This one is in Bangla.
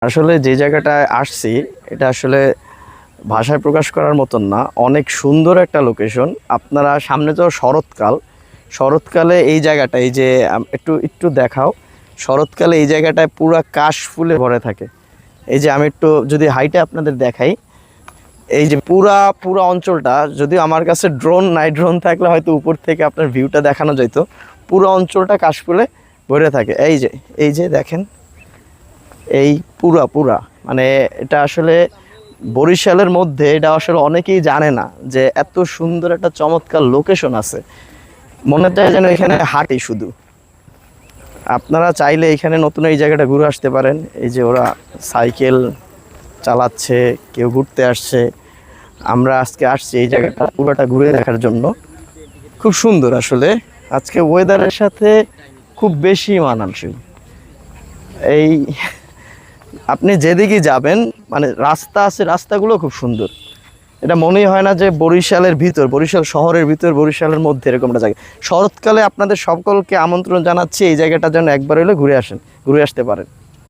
আসলে যে জায়গাটায় আসছি এটা আসলে ভাষায় প্রকাশ করার মতন না, অনেক সুন্দর একটা লোকেশন। আপনারা সামনে তো শরৎকালে এই জায়গাটা, এই যে একটু একটু দেখাও, শরৎকালে এই জায়গাটায় পুরা কাশ ফুলে ভরে থাকে। এই যে আমি একটু যদি হাইটে আপনাদের দেখাই, এই যে পুরা পুরা অঞ্চলটা, যদিও আমার কাছে ড্রোন নাই, ড্রোন থাকলে হয়তো উপর থেকে আপনার ভিউটা দেখানো যেত। পুরো অঞ্চলটা কাশফুলে ভরে থাকে। এই যে দেখেন, এই পুরা পুরা মানে এটা আসলে বরিশালের মধ্যে, এটা আসলে অনেকেই জানে না যে এত সুন্দর একটা চমৎকার লোকেশন আছে। মনে হয় যেন এখানে হাঁটি শুধু। আপনারা চাইলে এখানে নতুন এই জায়গাটা ঘুরে আসতে পারেন। এই যে ওরা সাইকেল চালাচ্ছে, কেউ ঘুরতে আসছে। আমরা আজকে আসছি এই জায়গাটা পুরোটা ঘুরে দেখার জন্য। খুব সুন্দর আসলে, আজকে ওয়েদারের সাথে খুব বেশি মানানসই। এই আপনি যেদিকে যাবেন মানে রাস্তা আছে, রাস্তাগুলো খুব সুন্দর। এটা মনেই হয় না যে বরিশালের ভিতর, বরিশাল শহরের ভিতর, বরিশালের মধ্যে এরকমটা জায়গা। শরৎকালে আপনাদের সকলকে আমন্ত্রণ জানাচ্ছি এই জায়গাটা যেন একবার হলে ঘুরে আসেন, ঘুরে আসতে পারেন।